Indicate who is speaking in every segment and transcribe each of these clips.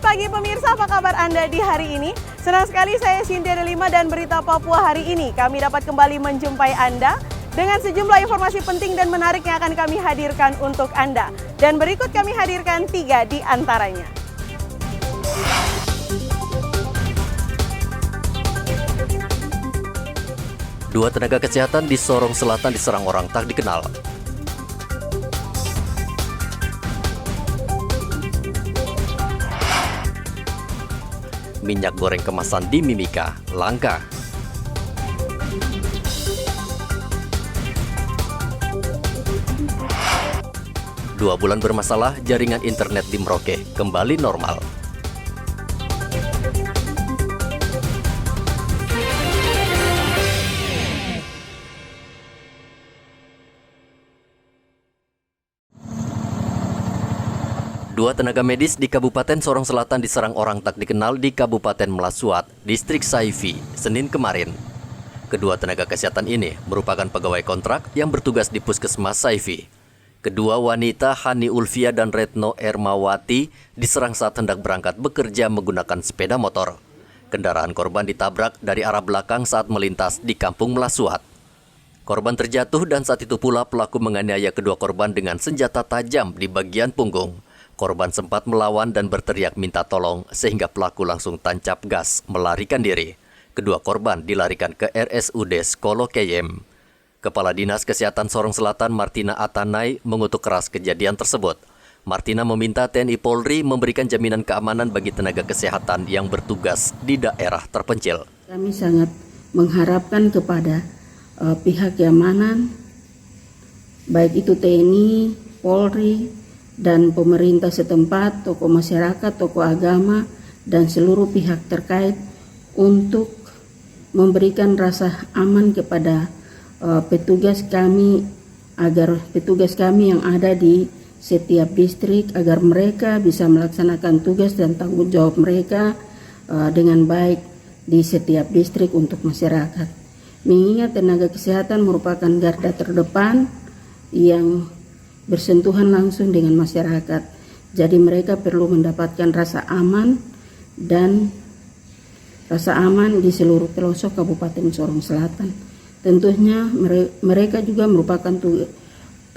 Speaker 1: pagi pemirsa, apa kabar Anda di hari ini? Senang sekali saya Cynthia Delima dan Berita Papua hari ini. Kami dapat kembali menjumpai Anda dengan sejumlah informasi penting dan menarik yang akan kami hadirkan untuk Anda. Dan berikut kami hadirkan 3 di antaranya.
Speaker 2: Dua tenaga kesehatan di Sorong Selatan diserang orang tak dikenal. Minyak goreng kemasan di Mimika langka. Dua bulan bermasalah, jaringan internet di Merauke kembali normal. Dua tenaga medis di Kabupaten Sorong Selatan diserang orang tak dikenal di Kabupaten Melasuat, Distrik Saifi, Senin kemarin. Kedua tenaga kesehatan ini merupakan pegawai kontrak yang bertugas di Puskesmas Saifi. Kedua wanita Hani Ulfia dan Retno Ermawati diserang saat hendak berangkat bekerja menggunakan sepeda motor. Kendaraan korban ditabrak dari arah belakang saat melintas di Kampung Melasuat. Korban terjatuh dan saat itu pula pelaku menganiaya kedua korban dengan senjata tajam di bagian punggung. Korban sempat melawan dan berteriak minta tolong sehingga pelaku langsung tancap gas melarikan diri. Kedua korban dilarikan ke RSUD Skolo Keyem. Kepala Dinas Kesehatan Sorong Selatan Martina Atanay mengutuk keras kejadian tersebut. Martina meminta TNI Polri memberikan jaminan keamanan bagi tenaga kesehatan yang bertugas di daerah terpencil.
Speaker 3: Kami sangat mengharapkan kepada pihak keamanan, baik itu TNI, Polri, dan pemerintah setempat, tokoh masyarakat, tokoh agama, dan seluruh pihak terkait untuk memberikan rasa aman kepada petugas kami, agar petugas kami yang ada di setiap distrik, agar mereka bisa melaksanakan tugas dan tanggung jawab mereka dengan baik di setiap distrik untuk masyarakat. Mengingat tenaga kesehatan merupakan garda terdepan yang bersentuhan langsung dengan masyarakat. Jadi mereka perlu mendapatkan rasa aman dan rasa aman di seluruh pelosok Kabupaten Sorong Selatan. Tentunya mereka juga merupakan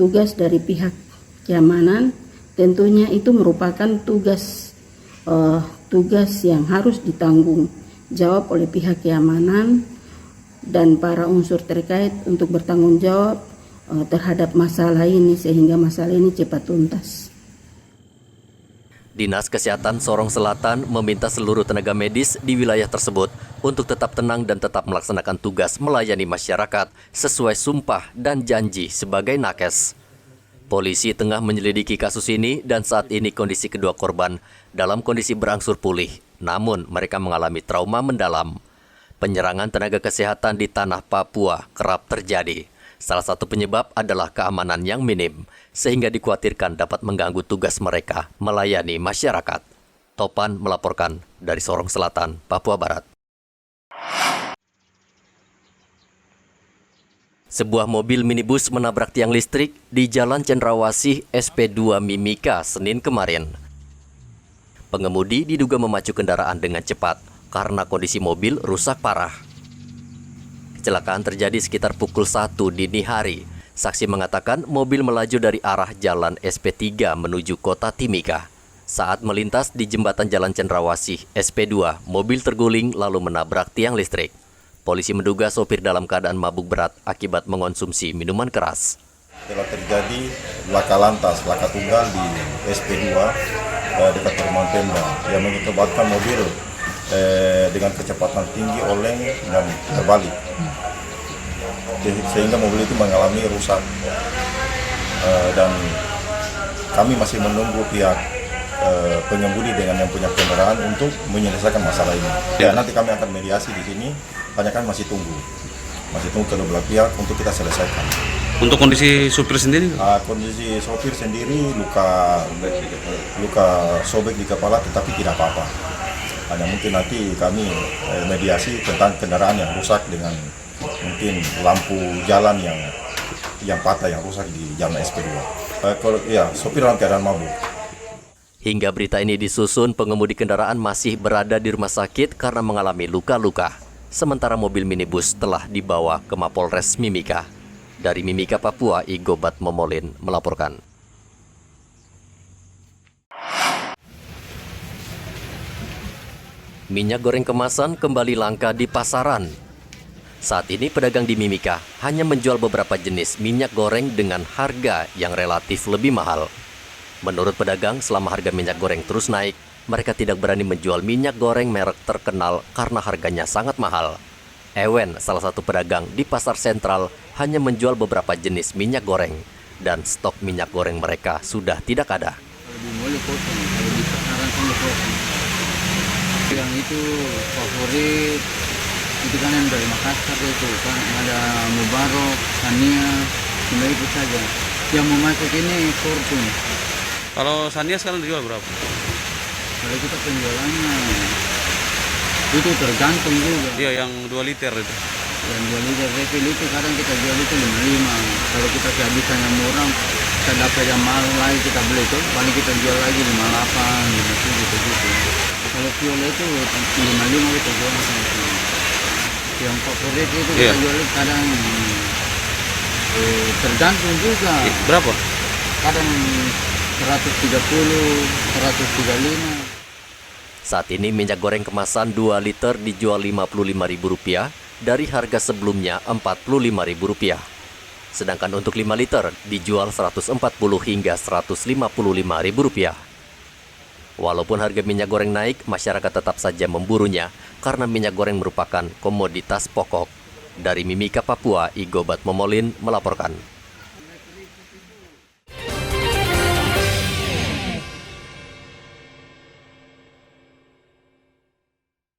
Speaker 3: tugas dari pihak keamanan. Tentunya itu merupakan tugas yang harus ditanggung jawab oleh pihak keamanan dan para unsur terkait untuk bertanggung jawab terhadap masalah ini sehingga masalah ini cepat tuntas.
Speaker 2: Dinas Kesehatan Sorong Selatan meminta seluruh tenaga medis di wilayah tersebut untuk tetap tenang dan tetap melaksanakan tugas melayani masyarakat sesuai sumpah dan janji sebagai nakes. Polisi tengah menyelidiki kasus ini dan saat ini kondisi kedua korban dalam kondisi berangsur pulih, namun mereka mengalami trauma mendalam. Penyerangan tenaga kesehatan di tanah Papua kerap terjadi. Salah satu penyebab adalah keamanan yang minim, sehingga dikhawatirkan dapat mengganggu tugas mereka melayani masyarakat. Topan melaporkan dari Sorong Selatan, Papua Barat. Sebuah mobil minibus menabrak tiang listrik di Jalan Cendrawasih SP2 Mimika Senin kemarin. Pengemudi diduga memacu kendaraan dengan cepat karena kondisi mobil rusak parah. Kecelakaan terjadi sekitar pukul 1 dini hari. Saksi mengatakan mobil melaju dari arah jalan SP3 menuju kota Timika. Saat melintas di jembatan Jalan Cendrawasih SP2, mobil terguling lalu menabrak tiang listrik. Polisi menduga sopir dalam keadaan mabuk berat akibat mengonsumsi minuman keras.
Speaker 4: Telah terjadi laka lantas, laka tunggal di SP2 dekat perumahan Pemda yang mengakibatkan mobil dengan kecepatan tinggi oleng dan terbalik, sehingga mobil itu mengalami rusak, dan kami masih menunggu pihak pengemudi dengan yang punya kendaraan untuk menyelesaikan masalah ini. Ya, nanti kami akan mediasi di sini, hanya kan masih tunggu kedua belah pihak untuk kita selesaikan.
Speaker 5: Untuk kondisi supir sendiri?
Speaker 4: Kondisi sopir sendiri luka sobek di kepala, tetapi tidak apa-apa. Hanya mungkin nanti kami mediasi tentang kendaraan yang rusak dengan mungkin lampu jalan yang patah, yang rusak di jalan SP2. Ya, sopir dalam keadaan mabuk.
Speaker 2: Hingga berita ini disusun, pengemudi kendaraan masih berada di rumah sakit karena mengalami luka-luka. Sementara mobil minibus telah dibawa ke Mapolres Mimika. Dari Mimika, Papua, Igobat Momolin melaporkan. Minyak goreng kemasan kembali langka di pasaran. Saat ini pedagang di Mimika hanya menjual beberapa jenis minyak goreng dengan harga yang relatif lebih mahal. Menurut pedagang, selama harga minyak goreng terus naik, mereka tidak berani menjual minyak goreng merek terkenal karena harganya sangat mahal. Ewen, salah satu pedagang di pasar sentral, hanya menjual beberapa jenis minyak goreng, dan stok minyak goreng mereka sudah tidak ada.
Speaker 6: Lebih mulai kosong, kalau di pasaran sama kosong. Yang itu favorit, itu kan yang dari Makassar itu kan ada Mubarok, Sania, cuma itu saja. Yang mau masuk ini Fortune.
Speaker 5: Kalau Sania sekarang dijual berapa?
Speaker 6: Kalau kita penjualannya itu tergantung juga.
Speaker 5: Iya, yang 2 liter itu.
Speaker 6: Yang 2 liter refill itu kadang kita jual itu 55. Kalau kita kehabisan yang murah, kita dapat yang mahal lagi kita beli itu, paling kita jual lagi 58, 57 gitu. Kalau fuel itu 55 kita jual sama fuel. Yang favorit itu kita jual kadang tergantung juga.
Speaker 5: Berapa?
Speaker 6: Kadang 130, 135.
Speaker 2: Saat ini minyak goreng kemasan 2 liter dijual Rp55.000 dari harga sebelumnya Rp45.000. Sedangkan untuk 5 liter dijual Rp140 hingga Rp155.000. Walaupun harga minyak goreng naik, masyarakat tetap saja memburunya karena minyak goreng merupakan komoditas pokok. Dari Mimika, Papua, Igobat Momolin melaporkan.